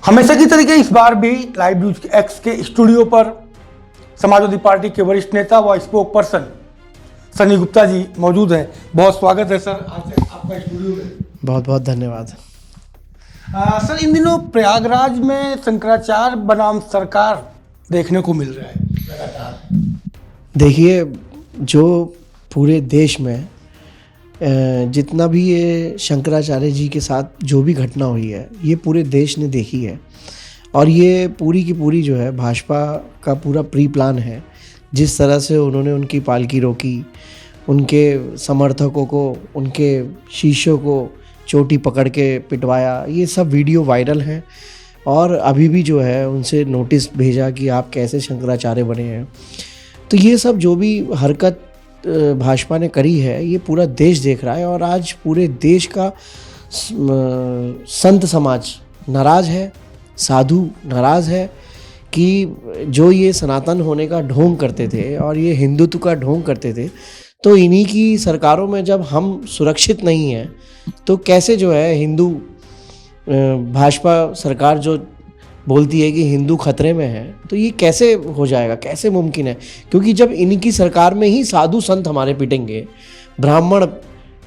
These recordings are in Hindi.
हमेशा की तरीके इस बार भी लाइव न्यूज एक्स के स्टूडियो पर समाजवादी पार्टी के वरिष्ठ नेता व स्पोक पर्सन सनी गुप्ता जी मौजूद हैं। बहुत स्वागत है सर आपका स्टूडियो में। बहुत बहुत धन्यवाद। सर, इन दिनों प्रयागराज में शंकराचार्य बनाम सरकार देखने को मिल रहा है लगातार। देखिए, जो पूरे देश में जितना भी ये शंकराचार्य जी के साथ जो भी घटना हुई है, ये पूरे देश ने देखी है और ये पूरी की पूरी जो है भाजपा का पूरा प्री प्लान है। जिस तरह से उन्होंने उनकी पालकी रोकी, उनके समर्थकों को, उनके शिष्यों को चोटी पकड़ के पिटवाया, ये सब वीडियो वायरल हैं और अभी भी जो है उनसे नोटिस भेजा कि आप कैसे शंकराचार्य बने हैं। तो ये सब जो भी हरकत भाजपा ने करी है, ये पूरा देश देख रहा है और आज पूरे देश का संत समाज नाराज़ है, साधु नाराज़ है कि जो ये सनातन होने का ढोंग करते थे और ये हिंदुत्व का ढोंग करते थे, तो इन्हीं की सरकारों में जब हम सुरक्षित नहीं हैं तो कैसे जो है हिंदू भाजपा सरकार जो बोलती है कि हिंदू खतरे में है, तो ये कैसे हो जाएगा, कैसे मुमकिन है? क्योंकि जब इनकी सरकार में ही साधु संत हमारे पिटेंगे, ब्राह्मण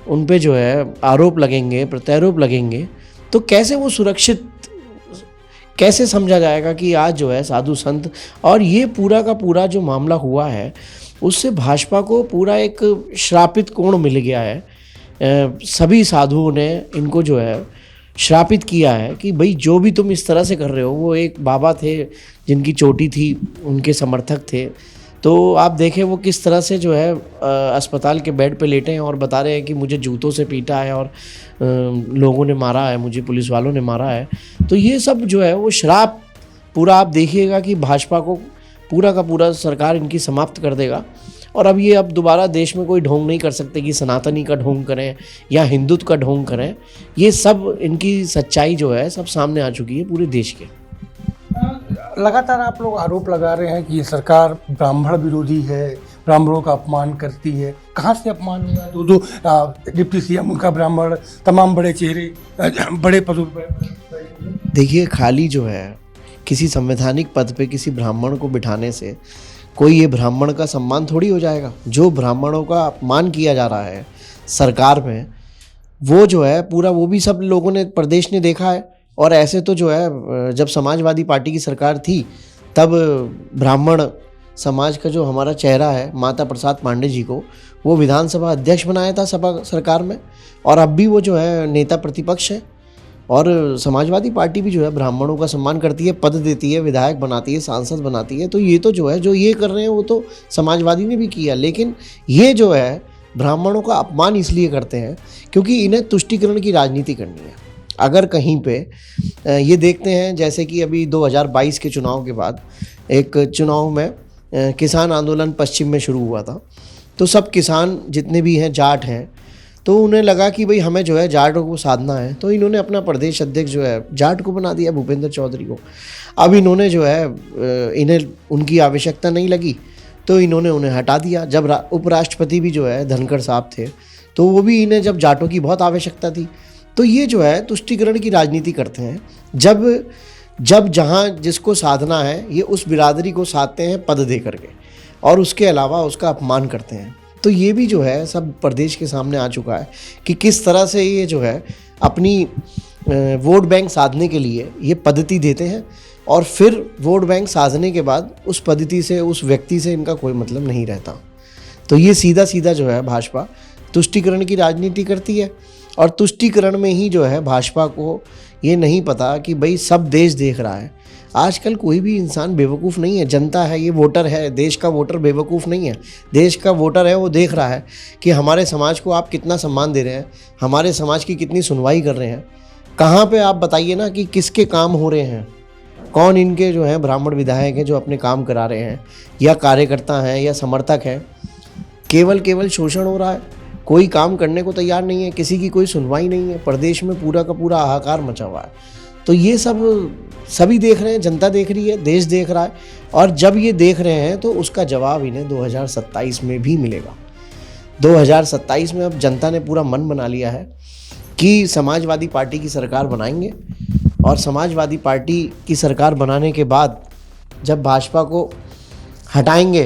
उन पे जो है आरोप लगेंगे, प्रत्यारोप लगेंगे, तो कैसे वो सुरक्षित, कैसे समझा जाएगा कि आज जो है साधु संत। और ये पूरा का पूरा जो मामला हुआ है उससे भाजपा को पूरा एक श्रापित कोण मिल गया है। सभी साधुओं ने इनको जो है श्रापित किया है कि भाई जो भी तुम इस तरह से कर रहे हो। वो एक बाबा थे जिनकी चोटी थी, उनके समर्थक थे, तो आप देखें वो किस तरह से जो है अस्पताल के बेड पे लेटे हैं और बता रहे हैं कि मुझे जूतों से पीटा है और लोगों ने मारा है, मुझे पुलिस वालों ने मारा है। तो ये सब जो है वो श्राप पूरा आप देखिएगा कि भाजपा को पूरा का पूरा सरकार इनकी समाप्त कर देगा। और अब दोबारा देश में कोई ढोंग नहीं कर सकते कि सनातनी का ढोंग करें या हिंदुत्व का ढोंग करें। ये सब इनकी सच्चाई जो है सब सामने आ चुकी है पूरे देश के। लगातार आप लोग आरोप लगा रहे हैं कि ये सरकार ब्राह्मण विरोधी है, ब्राह्मणों का अपमान करती है। कहाँ से अपमान हुआ? दो डिप्टी सीएम उनका ब्राह्मण, तमाम बड़े चेहरे बड़े पदों पर। देखिए, खाली जो है किसी संवैधानिक पद पे किसी ब्राह्मण को बिठाने से कोई ये ब्राह्मण का सम्मान थोड़ी हो जाएगा। जो ब्राह्मणों का अपमान किया जा रहा है सरकार में, वो जो है पूरा वो भी सब लोगों ने, प्रदेश ने देखा है। और ऐसे तो जो है जब समाजवादी पार्टी की सरकार थी तब ब्राह्मण समाज का जो हमारा चेहरा है माता प्रसाद पांडे जी को वो विधानसभा अध्यक्ष बनाया था सभा सरकार में, और अब भी वो जो है नेता प्रतिपक्ष है। और समाजवादी पार्टी भी जो है ब्राह्मणों का सम्मान करती है, पद देती है, विधायक बनाती है, सांसद बनाती है। तो ये तो जो है जो ये कर रहे हैं वो तो समाजवादी ने भी किया, लेकिन ये जो है ब्राह्मणों का अपमान इसलिए करते हैं क्योंकि इन्हें तुष्टीकरण की राजनीति करनी है। अगर कहीं पे ये देखते हैं, जैसे कि अभी 2022 के चुनाव के बाद एक चुनाव में किसान आंदोलन पश्चिम में शुरू हुआ था, तो सब किसान जितने भी हैं जाट हैं, तो उन्हें लगा कि भाई हमें जो है जाटों को साधना है, तो इन्होंने अपना प्रदेश अध्यक्ष जो है जाट को बना दिया, भूपेंद्र चौधरी को। अब इन्होंने जो है इन्हें उनकी आवश्यकता नहीं लगी तो इन्होंने उन्हें हटा दिया। जब उपराष्ट्रपति भी जो है धनखड़ साहब थे, तो वो भी इन्हें जब जाटों की बहुत आवश्यकता थी। तो ये जो है तुष्टीकरण की राजनीति करते हैं। जब जहाँ जिसको साधना है ये उस बिरादरी को साधते हैं पद दे करके, और उसके अलावा उसका अपमान करते हैं। तो ये भी जो है सब प्रदेश के सामने आ चुका है कि किस तरह से ये जो है अपनी वोट बैंक साधने के लिए ये पद्धति देते हैं, और फिर वोट बैंक साधने के बाद उस पद्धति से, उस व्यक्ति से इनका कोई मतलब नहीं रहता। तो ये सीधा सीधा जो है भाजपा तुष्टीकरण की राजनीति करती है, और तुष्टीकरण में ही जो है भाजपा को ये नहीं पता कि भाई सब देश देख रहा है। आजकल कोई भी इंसान बेवकूफ़ नहीं है, जनता है, ये वोटर है, देश का वोटर बेवकूफ़ नहीं है। देश का वोटर है, वो देख रहा है कि हमारे समाज को आप कितना सम्मान दे रहे हैं, हमारे समाज की कितनी सुनवाई कर रहे हैं। कहाँ पे आप बताइए ना कि किसके काम हो रहे हैं, कौन इनके जो हैं ब्राह्मण विधायक हैं जो अपने काम करा रहे हैं, या कार्यकर्ता हैं या समर्थक हैं। केवल शोषण हो रहा है, कोई काम करने को तैयार नहीं है, किसी की कोई सुनवाई नहीं है। प्रदेश में पूरा का पूरा हाहाकार मचा हुआ है। तो ये सब सभी देख रहे हैं, जनता देख रही है, देश देख रहा है, और जब ये देख रहे हैं तो उसका जवाब इन्हें 2027 में भी मिलेगा। 2027 में अब जनता ने पूरा मन बना लिया है कि समाजवादी पार्टी की सरकार बनाएंगे और समाजवादी पार्टी की सरकार बनाने के बाद जब भाजपा को हटाएंगे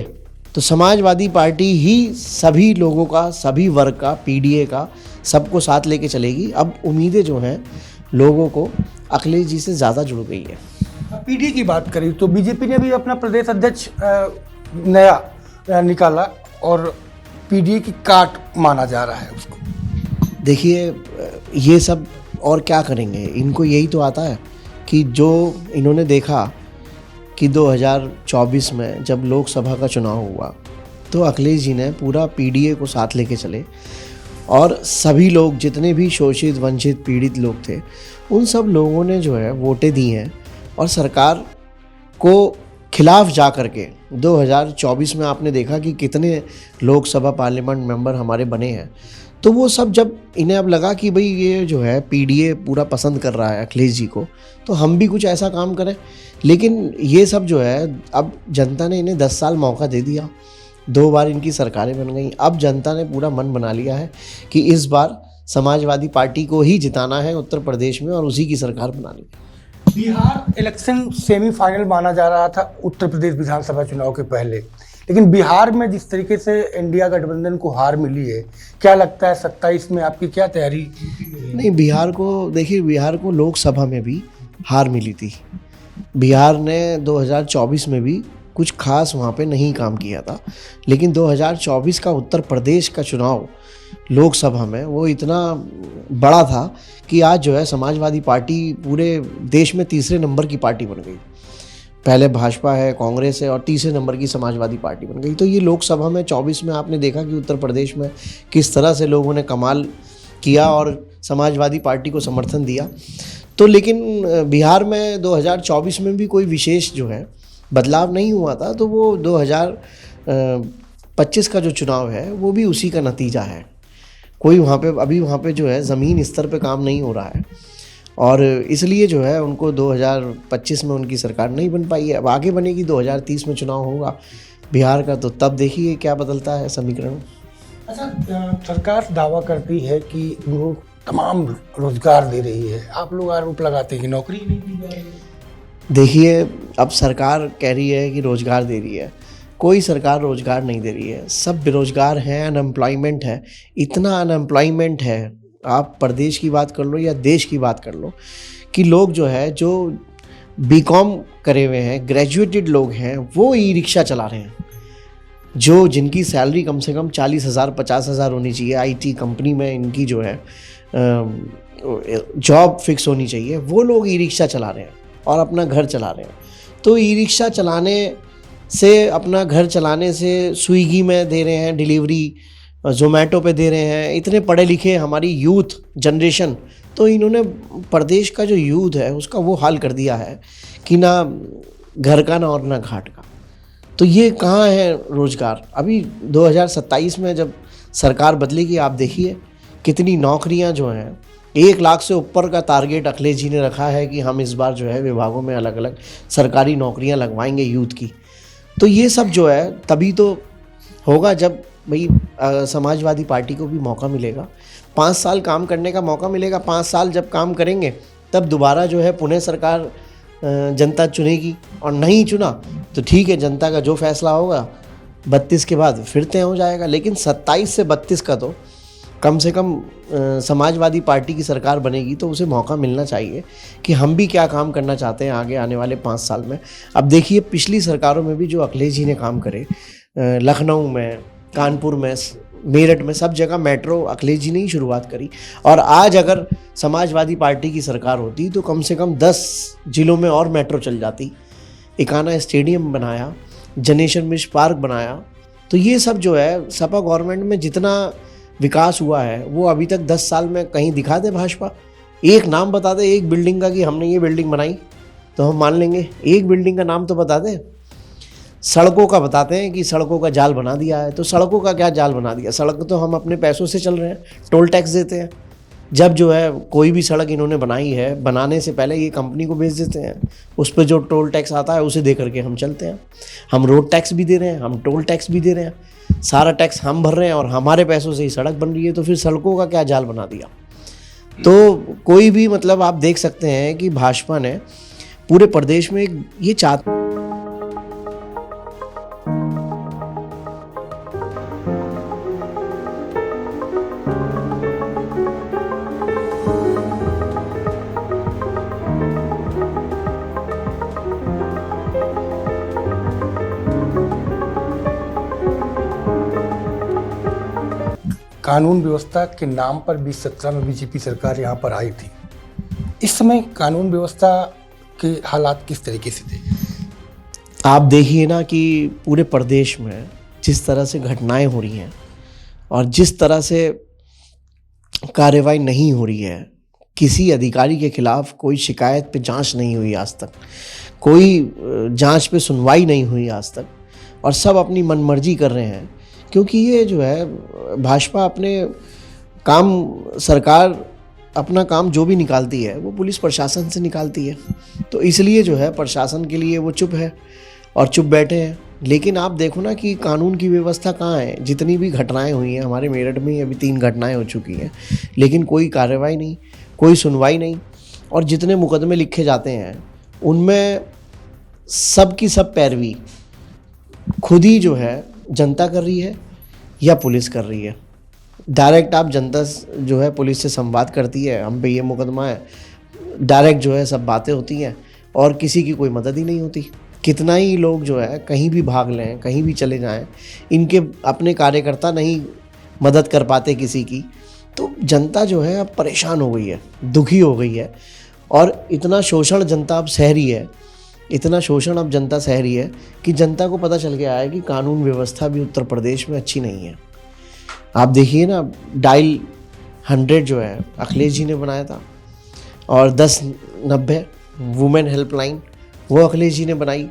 तो समाजवादी पार्टी ही सभी लोगों का, सभी वर्ग का, पीडीए का, सबको साथ लेके चलेगी। अब उम्मीदें जो हैं लोगों को अखिलेश जी से ज़्यादा जुड़ गई है। पीडी की बात करें तो बीजेपी ने भी अपना प्रदेश अध्यक्ष नया निकाला और पीडीए की काट माना जा रहा है उसको। देखिए, ये सब और क्या करेंगे, इनको यही तो आता है कि जो इन्होंने देखा कि 2024 में जब लोकसभा का चुनाव हुआ तो अखिलेश जी ने पूरा पीडीए को साथ लेके चले और सभी लोग, जितने भी शोषित, वंचित, पीड़ित लोग थे, उन सब लोगों ने जो है वोटें दी हैं और सरकार को खिलाफ जा कर के 2024 में आपने देखा कि कितने लोकसभा पार्लियामेंट मेंबर हमारे बने हैं। तो वो सब जब इन्हें अब लगा कि भाई ये जो है पीडीए पूरा पसंद कर रहा है अखिलेश जी को, तो हम भी कुछ ऐसा काम करें। लेकिन ये सब जो है, अब जनता ने इन्हें 10 साल मौका दे दिया, 2 बार इनकी सरकारें बन गई। अब जनता ने पूरा मन बना लिया है कि इस बार समाजवादी पार्टी को ही जिताना है उत्तर प्रदेश में और उसी की सरकार बनानी है। बिहार इलेक्शन सेमीफाइनल माना जा रहा था उत्तर प्रदेश विधानसभा चुनाव के पहले, लेकिन बिहार में जिस तरीके से इंडिया गठबंधन को हार मिली है, क्या लगता है 27 में आपकी क्या तैयारी? नहीं, बिहार को देखिए, बिहार को लोकसभा में भी हार मिली थी। बिहार ने 2024 में भी कुछ खास वहाँ पे नहीं काम किया था, लेकिन 2024 का उत्तर प्रदेश का चुनाव लोकसभा में वो इतना बड़ा था कि आज जो है समाजवादी पार्टी पूरे देश में तीसरे नंबर की पार्टी बन गई। पहले भाजपा है, कांग्रेस है और तीसरे नंबर की समाजवादी पार्टी बन गई। तो ये लोकसभा में 24 में आपने देखा कि उत्तर प्रदेश में किस तरह से लोगों ने कमाल किया और समाजवादी पार्टी को समर्थन दिया। तो लेकिन बिहार में 2024 में भी कोई विशेष जो है बदलाव नहीं हुआ था। तो वो 2025 का जो चुनाव है वो भी उसी का नतीजा है। कोई वहाँ पे अभी वहाँ पे जो है ज़मीन स्तर पे काम नहीं हो रहा है और इसलिए जो है उनको 2025 में उनकी सरकार नहीं बन पाई है। अब आगे बनेगी, 2030 में चुनाव होगा बिहार का, तो तब देखिए क्या बदलता है समीकरण। अच्छा, सरकार दावा करती है कि वो तमाम रोजगार दे रही है, आप लोग आरोप लगाते हैं कि नौकरी नहीं दी जा रही है। देखिए, अब सरकार कह रही है कि रोज़गार दे रही है, कोई सरकार रोज़गार नहीं दे रही है, सब बेरोज़गार हैं, अनएम्प्लॉयमेंट है, इतना अनएम्प्लॉयमेंट है। आप प्रदेश की बात कर लो या देश की बात कर लो कि लोग जो है, जो बीकॉम करे हुए हैं, ग्रेजुएटेड लोग हैं, वो ई रिक्शा चला रहे हैं। जो जिनकी सैलरी कम से कम 40,000 50,000 होनी चाहिए, आईटी कंपनी में इनकी जो है जॉब फिक्स होनी चाहिए, वो लोग ई रिक्शा चला रहे हैं और अपना घर चला रहे हैं। तो ई रिक्शा चलाने से, अपना घर चलाने से, स्विगी में दे रहे हैं डिलीवरी, ज़ोमैटो पे दे रहे हैं, इतने पढ़े लिखे हमारी यूथ जनरेशन, तो इन्होंने प्रदेश का जो यूथ है उसका वो हाल कर दिया है कि ना घर का ना और ना घाट का। तो ये कहाँ है रोज़गार? अभी 2027 में जब सरकार बदलेगी, आप देखिए कितनी नौकरियां जो हैं, 1 लाख से ऊपर का टारगेट अखिलेश जी ने रखा है कि हम इस बार जो है विभागों में अलग अलग सरकारी नौकरियां लगवाएंगे यूथ की। तो ये सब जो है तभी तो होगा जब भाई समाजवादी पार्टी को भी मौका मिलेगा, 5 साल काम करने का मौका मिलेगा। 5 साल जब काम करेंगे तब दोबारा जो है पुनः सरकार जनता चुनेगी, और नहीं चुना तो ठीक है, जनता का जो फैसला होगा 32 के बाद फिर तय हो जाएगा। लेकिन 27 से 32 का तो कम से कम समाजवादी पार्टी की सरकार बनेगी तो उसे मौका मिलना चाहिए कि हम भी क्या काम करना चाहते हैं आगे आने वाले 5 साल में। अब देखिए, पिछली सरकारों में भी जो अखिलेश जी ने काम करे, लखनऊ में, कानपुर में, मेरठ में, सब जगह मेट्रो अखिलेश जी ने ही शुरुआत करी। और आज अगर समाजवादी पार्टी की सरकार होती तो कम से कम 10 जिलों में और मेट्रो चल जाती। इकाना स्टेडियम बनाया, जनेश्वर मिश्र पार्क बनाया। तो ये सब जो है सपा गवर्नमेंट में जितना विकास हुआ है वो अभी तक 10 साल में कहीं दिखा दे भाजपा? एक नाम बता दे एक बिल्डिंग का कि हमने ये बिल्डिंग बनाई तो हम मान लेंगे। एक बिल्डिंग का नाम तो बता दे। सड़कों का बताते हैं कि सड़कों का जाल बना दिया है, तो सड़कों का क्या जाल बना दिया? सड़क तो हम अपने पैसों से चल रहे हैं, टोल टैक्स देते हैं। जब जो है कोई भी सड़क इन्होंने बनाई है, बनाने से पहले ये कंपनी को बेच देते हैं, उस पर जो टोल टैक्स आता है उसे दे करके हम चलते हैं। हम रोड टैक्स भी दे रहे हैं, हम टोल टैक्स भी दे रहे हैं, सारा टैक्स हम भर रहे हैं और हमारे पैसों से ही सड़क बन रही है। तो फिर सड़कों का क्या जाल बना दिया? तो कोई भी मतलब आप देख सकते हैं कि भाजपा ने पूरे प्रदेश में ये चाहती कानून व्यवस्था के नाम पर 2017 में बीजेपी सरकार यहाँ पर आई थी। इस समय कानून व्यवस्था के हालात किस तरीके से थे? आप देखिए ना कि पूरे प्रदेश में जिस तरह से घटनाएं हो रही हैं और जिस तरह से कार्रवाई नहीं हो रही है, किसी अधिकारी के खिलाफ कोई शिकायत पे जांच नहीं हुई आज तक, कोई जांच पे सुनवाई नहीं हुई आज तक, और सब अपनी मनमर्जी कर रहे हैं। क्योंकि ये जो है भाजपा अपने काम, सरकार अपना काम जो भी निकालती है वो पुलिस प्रशासन से निकालती है, तो इसलिए जो है प्रशासन के लिए वो चुप है और चुप बैठे हैं। लेकिन आप देखो ना कि कानून की व्यवस्था कहाँ है। जितनी भी घटनाएं हुई हैं, हमारे मेरठ में अभी 3 घटनाएं हो चुकी हैं, लेकिन कोई कार्रवाई नहीं, कोई सुनवाई नहीं, और जितने मुकदमे लिखे जाते हैं उनमें सब की सब पैरवी खुद ही जो है जनता कर रही है या पुलिस कर रही है। डायरेक्ट आप जनता जो है पुलिस से संवाद करती है, हम पे ये मुकदमा है, डायरेक्ट जो है सब बातें होती हैं और किसी की कोई मदद ही नहीं होती। कितना ही लोग जो है कहीं भी भाग लें, कहीं भी चले जाएं, इनके अपने कार्यकर्ता नहीं मदद कर पाते किसी की, तो जनता जो है अब परेशान हो गई है, दुखी हो गई है, और इतना शोषण जनता अब सह रही है, इतना शोषण अब जनता सह रही है कि जनता को पता चल गया है कि कानून व्यवस्था भी उत्तर प्रदेश में अच्छी नहीं है। आप देखिए ना, डायल 100 जो है अखिलेश जी ने बनाया था, और 1090 वुमेन हेल्पलाइन वो अखिलेश जी ने बनाई,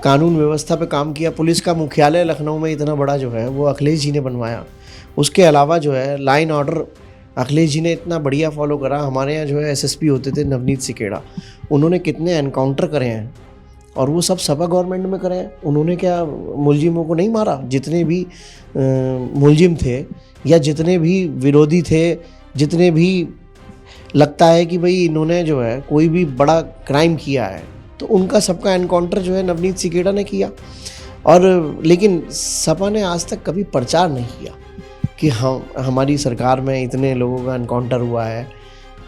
कानून व्यवस्था पे काम किया। पुलिस का मुख्यालय लखनऊ में इतना बड़ा जो है वो अखिलेश जी ने बनवाया। उसके अलावा जो है लाइन ऑर्डर अखिलेश जी ने इतना बढ़िया फॉलो करा। हमारे यहाँ जो है एसएसपी होते थे नवनीत सिकेड़ा, उन्होंने कितने एनकाउंटर करे हैं, और वो सब सपा गवर्नमेंट में करे हैं। उन्होंने क्या मुलजिमों को नहीं मारा? जितने भी मुलजिम थे या जितने भी विरोधी थे, जितने भी लगता है कि भाई इन्होंने जो है कोई भी बड़ा क्राइम किया है, तो उनका सबका एनकाउंटर जो है नवनीत सिकेड़ा ने किया। और लेकिन सपा ने आज तक कभी प्रचार नहीं किया कि हमारी सरकार में इतने लोगों का एनकाउंटर हुआ है,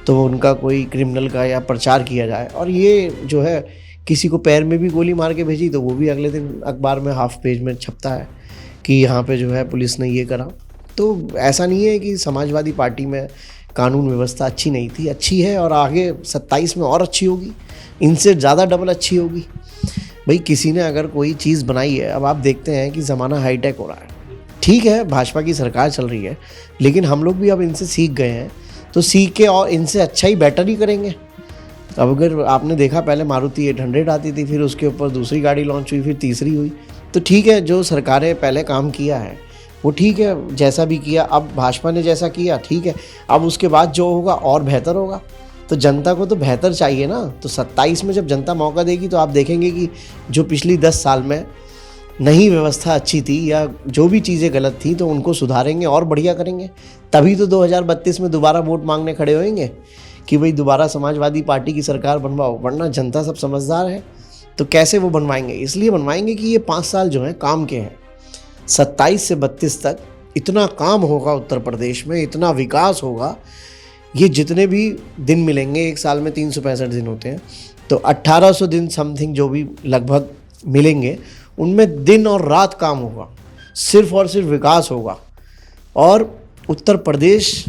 तो उनका कोई क्रिमिनल का या प्रचार किया जाए। और ये जो है किसी को पैर में भी गोली मार के भेजी तो वो भी अगले दिन अखबार में हाफ पेज में छपता है कि यहाँ पे जो है पुलिस ने ये करा। तो ऐसा नहीं है कि समाजवादी पार्टी में कानून व्यवस्था अच्छी नहीं थी, अच्छी है, और आगे 27 में और अच्छी होगी, इनसे ज़्यादा डबल अच्छी होगी। भाई किसी ने अगर कोई चीज़ बनाई है, अब आप देखते हैं कि ज़माना हाईटेक हो रहा है, ठीक है भाजपा की सरकार चल रही है, लेकिन हम लोग भी अब इनसे सीख गए हैं, तो सीख के और इनसे अच्छा ही बेटर ही करेंगे। अब अगर आपने देखा पहले मारुति 800 आती थी, फिर उसके ऊपर दूसरी गाड़ी लॉन्च हुई, फिर तीसरी हुई, तो ठीक है जो सरकारें पहले काम किया है वो ठीक है, जैसा भी किया, अब भाजपा ने जैसा किया ठीक है, अब उसके बाद जो होगा और बेहतर होगा। तो जनता को तो बेहतर चाहिए ना। तो 27 में जब जनता मौका देगी तो आप देखेंगे कि जो पिछली 10 साल में नहीं व्यवस्था अच्छी थी या जो भी चीज़ें गलत थी तो उनको सुधारेंगे और बढ़िया करेंगे। तभी तो 2032 में दोबारा वोट मांगने खड़े होंगे कि भाई दोबारा समाजवादी पार्टी की सरकार बनवाओ, वरना जनता सब समझदार है। तो कैसे वो बनवाएंगे? इसलिए बनवाएंगे कि ये 5 साल जो हैं काम के हैं। 27 से 32 तक इतना काम होगा उत्तर प्रदेश में, इतना विकास होगा, ये जितने भी दिन मिलेंगे, एक साल में 365 दिन होते हैं, तो 1800 दिन समथिंग जो भी लगभग मिलेंगे, उनमें दिन और रात काम होगा, सिर्फ और सिर्फ विकास होगा, और उत्तर प्रदेश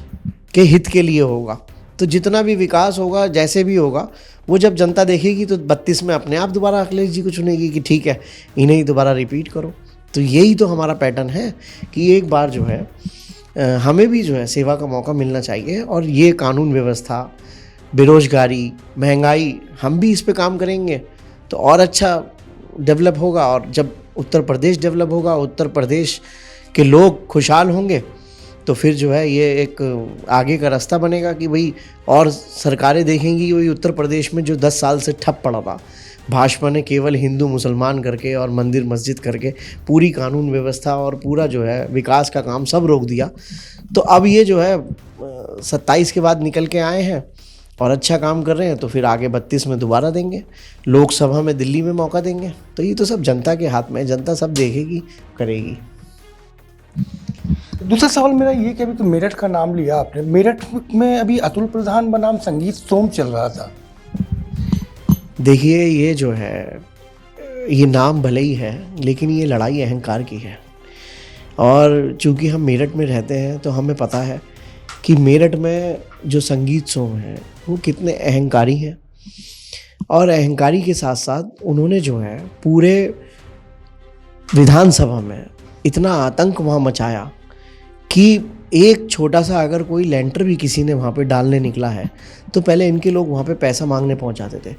के हित के लिए होगा। तो जितना भी विकास होगा, जैसे भी होगा, वो जब जनता देखेगी तो 32 में अपने आप दोबारा अखिलेश जी को चुनेगी कि ठीक है इन्हें ही दोबारा रिपीट करो। तो यही तो हमारा पैटर्न है कि एक बार जो है हमें भी जो है सेवा का मौका मिलना चाहिए, और ये कानून व्यवस्था, बेरोजगारी, महंगाई, हम भी इस पे काम करेंगे तो और अच्छा डेवलप होगा। और जब उत्तर प्रदेश डेवलप होगा, उत्तर प्रदेश के लोग खुशहाल होंगे, तो फिर जो है ये एक आगे का रास्ता बनेगा कि भाई और सरकारें देखेंगी वही उत्तर प्रदेश में जो 10 साल से ठप पड़ा था भाजपा ने केवल हिंदू मुसलमान करके और मंदिर मस्जिद करके पूरी कानून व्यवस्था और पूरा जो है विकास का काम सब रोक दिया। तो अब ये जो है 27 के बाद निकल के आए हैं और अच्छा काम कर रहे हैं, तो फिर आगे 32 में दोबारा देंगे, लोकसभा में दिल्ली में मौका देंगे। तो ये तो सब जनता के हाथ में है, जनता सब देखेगी करेगी। दूसरा सवाल मेरा ये कि अभी तो मेरठ का नाम लिया आपने, मेरठ में अभी अतुल प्रधान बनाम संगीत सोम चल रहा था। देखिए ये जो है, ये नाम भले ही है लेकिन ये लड़ाई अहंकार की है। और चूंकि हम मेरठ में रहते हैं तो हमें पता है कि मेरठ में जो संगीत सोम है वो कितने अहंकारी हैं। और अहंकारी के साथ साथ उन्होंने जो है पूरे विधानसभा में इतना आतंक वहाँ मचाया कि एक छोटा सा अगर कोई लेंटर भी किसी ने वहाँ पे डालने निकला है तो पहले इनके लोग वहाँ पे पैसा मांगने पहुँच जाते थे,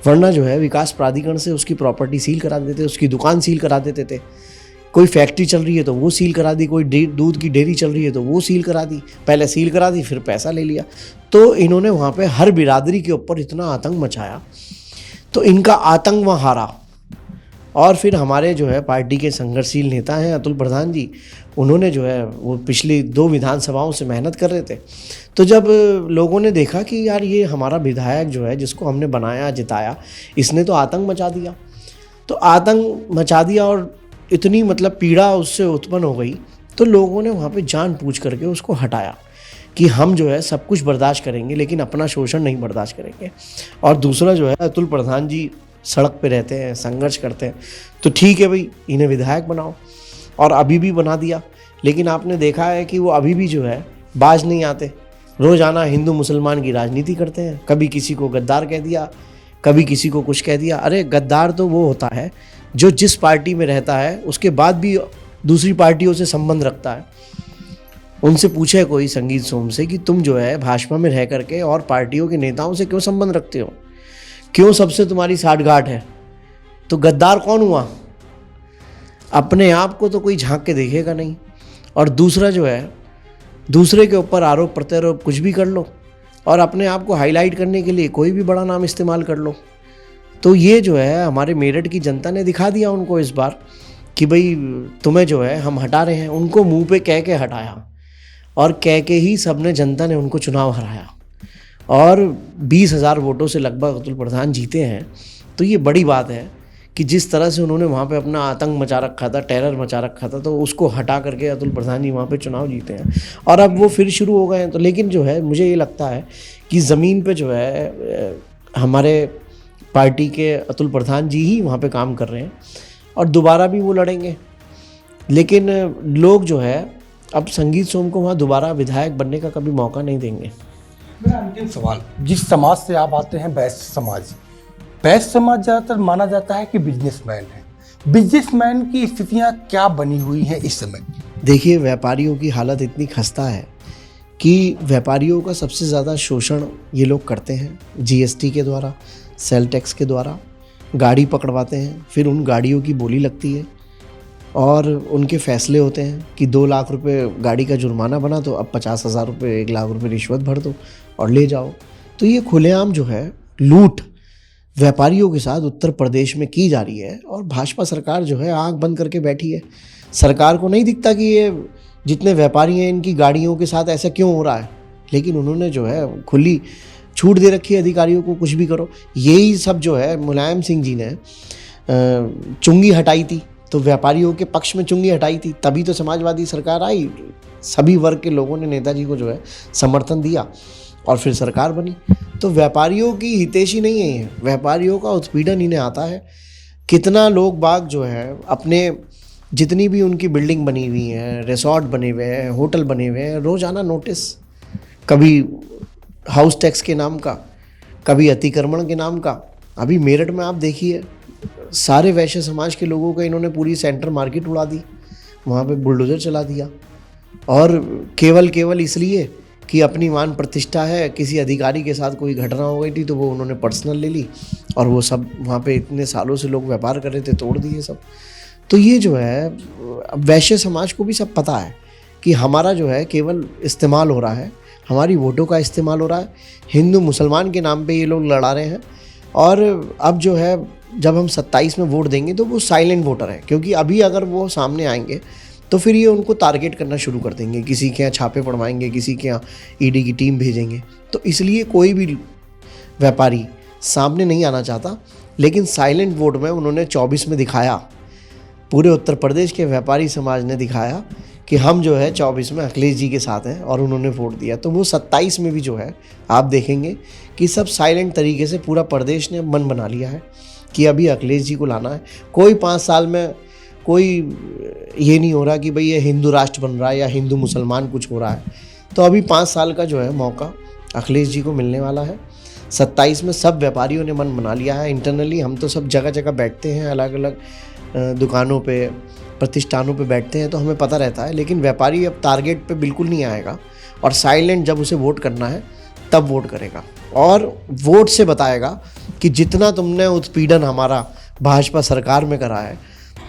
वरना जो है विकास प्राधिकरण से उसकी प्रॉपर्टी सील करा देते थे, उसकी दुकान सील करा देते थे। कोई फैक्ट्री चल रही है तो वो सील करा दी, कोई दूध की डेयरी चल रही है तो वो सील करा दी, पहले सील करा दी फिर पैसा ले लिया। तो इन्होंने वहाँ पे हर बिरादरी के ऊपर इतना आतंक मचाया, तो इनका आतंक वहाँ हारा। और फिर हमारे जो है पार्टी के संघर्षशील नेता हैं अतुल प्रधान जी, उन्होंने जो है वो पिछली 2 विधानसभाओं से मेहनत कर रहे थे। तो जब लोगों ने देखा कि यार ये हमारा विधायक जो है जिसको हमने बनाया जिताया, इसने तो आतंक मचा दिया, तो आतंक मचा दिया और इतनी मतलब पीड़ा उससे उत्पन्न हो गई, तो लोगों ने वहाँ पे जान पूछ करके उसको हटाया कि हम जो है सब कुछ बर्दाश्त करेंगे लेकिन अपना शोषण नहीं बर्दाश्त करेंगे। और दूसरा जो है अतुल प्रधान जी सड़क पे रहते हैं, संघर्ष करते हैं, तो ठीक है भाई इन्हें विधायक बनाओ, और अभी भी बना दिया। लेकिन आपने देखा है कि वो अभी भी जो है बाज नहीं आते, रोज़ाना हिंदू मुसलमान की राजनीति करते हैं। कभी किसी को गद्दार कह दिया, कभी किसी को कुछ कह दिया। अरे गद्दार तो वो होता है जो जिस पार्टी में रहता है उसके बाद भी दूसरी पार्टियों से संबंध रखता है। उनसे पूछे कोई संगीत सोम से कि तुम जो है भाजपा में रह करके और पार्टियों के नेताओं से क्यों संबंध रखते हो, क्यों सबसे तुम्हारी साठगांठ है? तो गद्दार कौन हुआ? अपने आप को तो कोई झांक के देखेगा नहीं। और दूसरा जो है, दूसरे के ऊपर आरोप प्रत्यारोप कुछ भी कर लो और अपने आप को हाईलाइट करने के लिए कोई भी बड़ा नाम इस्तेमाल कर लो। तो ये जो है हमारे मेरठ की जनता ने दिखा दिया उनको इस बार कि भाई तुम्हें जो है हम हटा रहे हैं। उनको मुंह पे कह के हटाया और कह के ही सबने जनता ने उनको चुनाव हराया और 20,000 वोटों से लगभग अतुल प्रधान जीते हैं। तो ये बड़ी बात है कि जिस तरह से उन्होंने वहाँ पे अपना आतंक मचा रखा था, टेरर मचा रखा था, तो उसको हटा करके अतुल प्रधान जी वहाँ पे चुनाव जीते हैं और अब वो फिर शुरू हो गए हैं। तो लेकिन जो है मुझे ये लगता है कि ज़मीन पे जो है हमारे पार्टी के अतुल प्रधान जी ही वहाँ पे काम कर रहे हैं और दोबारा भी वो लड़ेंगे। लेकिन लोग जो है अब संगीत सोम को वहाँ दोबारा विधायक बनने का कभी मौका नहीं देंगे। मेरा अंतिम सवाल, जिस समाज से आप आते हैं वैश्य समाज, वैश्य समाज ज़्यादातर माना जाता है कि बिजनेसमैन है। बिजनेसमैन की स्थितियाँ क्या बनी हुई हैं इस समय? देखिए व्यापारियों की हालत इतनी खस्ता है कि व्यापारियों का सबसे ज़्यादा शोषण ये लोग करते हैं जीएसटी के द्वारा, सेल टैक्स के द्वारा। गाड़ी पकड़वाते हैं, फिर उन गाड़ियों की बोली लगती है और उनके फैसले होते हैं कि 2 लाख रुपए गाड़ी का जुर्माना बना तो अब 50,000 रुपये 1 लाख रुपये रिश्वत भर दो और ले जाओ। तो ये खुलेआम जो है लूट व्यापारियों के साथ उत्तर प्रदेश में की जा रही है और भाजपा सरकार जो है आंख बंद करके बैठी है। सरकार को नहीं दिखता कि ये जितने व्यापारी हैं इनकी गाड़ियों के साथ ऐसा क्यों हो रहा है, लेकिन उन्होंने जो है खुली छूट दे रखी है अधिकारियों को, कुछ भी करो। यही सब जो है मुलायम सिंह जी ने चुंगी हटाई थी, तो व्यापारियों के पक्ष में चुंगी हटाई थी, तभी तो समाजवादी सरकार आई। सभी वर्ग के लोगों ने नेताजी को जो है समर्थन दिया और फिर सरकार बनी। तो व्यापारियों की हितैषी नहीं है ये, व्यापारियों का उत्पीड़न इन्हें आता है। कितना लोग बाग जो है अपने जितनी भी उनकी बिल्डिंग बनी हुई हैं, रिसोर्ट बने हुए हैं, होटल बने हुए हैं, रोज़ाना नोटिस, कभी हाउस टैक्स के नाम का, कभी अतिक्रमण के नाम का। अभी मेरठ में आप देखिए सारे वैश्य समाज के लोगों का इन्होंने पूरी सेंटर मार्केट उड़ा दी, वहाँ पे बुलडोज़र चला दिया और केवल इसलिए कि अपनी मान प्रतिष्ठा है। किसी अधिकारी के साथ कोई घटना हो गई थी तो वो उन्होंने पर्सनल ले ली और वो सब वहाँ पे इतने सालों से लोग व्यापार कर रहे थे, तोड़ दिए सब। तो ये जो है वैश्य समाज को भी सब पता है कि हमारा जो है केवल इस्तेमाल हो रहा है, हमारी वोटों का इस्तेमाल हो रहा है, हिंदू मुसलमान के नाम पे ये लोग लड़ा रहे हैं और अब जो है जब हम 27 में वोट देंगे तो वो साइलेंट वोटर है, क्योंकि अभी अगर वो सामने आएंगे तो फिर ये उनको टारगेट करना शुरू कर देंगे, किसी के यहाँ छापे पड़वाएंगे, किसी के यहाँ ईडी की टीम भेजेंगे। तो इसलिए कोई भी व्यापारी सामने नहीं आना चाहता, लेकिन साइलेंट वोट में उन्होंने 24 में दिखाया, पूरे उत्तर प्रदेश के व्यापारी समाज ने दिखाया कि हम जो है 24 में अखिलेश जी के साथ हैं और उन्होंने वोट दिया। तो वो 27 में भी जो है आप देखेंगे कि सब साइलेंट तरीके से पूरा प्रदेश ने मन बना लिया है कि अभी अखिलेश जी को लाना है। कोई 5 साल में कोई ये नहीं हो रहा कि भाई ये हिंदू राष्ट्र बन रहा है या हिंदू मुसलमान कुछ हो रहा है। तो अभी 5 साल का जो है मौका अखिलेश जी को मिलने वाला है। 27 में सब व्यापारियों ने मन बना लिया है। इंटरनली हम तो सब जगह जगह बैठते हैं, अलग अलग दुकानों पे, प्रतिष्ठानों पे बैठते हैं, तो हमें पता रहता है। लेकिन व्यापारी अब टारगेट पे बिल्कुल नहीं आएगा और साइलेंट जब उसे वोट करना है तब वोट करेगा और वोट से बताएगा कि जितना तुमने उत्पीड़न हमारा भाजपा सरकार में करा है,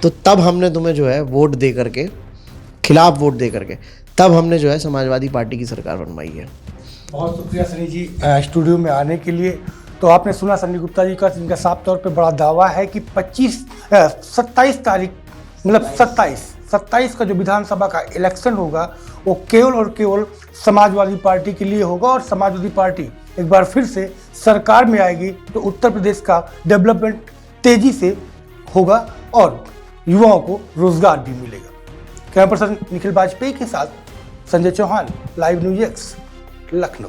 तो तब हमने तुम्हें जो है वोट दे करके, खिलाफ वोट दे करके, तब हमने जो है समाजवादी पार्टी की सरकार बनवाई है। बहुत शुक्रिया सनी जी स्टूडियो में आने के लिए। तो आपने सुना सनी गुप्ता जी का, जिनका साफ तौर पे बड़ा दावा है कि 27 तारीख मतलब 27 का जो विधानसभा का इलेक्शन होगा वो केवल और केवल समाजवादी पार्टी के लिए होगा और समाजवादी पार्टी एक बार फिर से सरकार में आएगी तो उत्तर प्रदेश का डेवलपमेंट तेजी से होगा और युवाओं को रोजगार भी मिलेगा। कैमरा पर्सन निखिल वाजपेयी के साथ Sanjay Chauhan, live news X, Lucknow.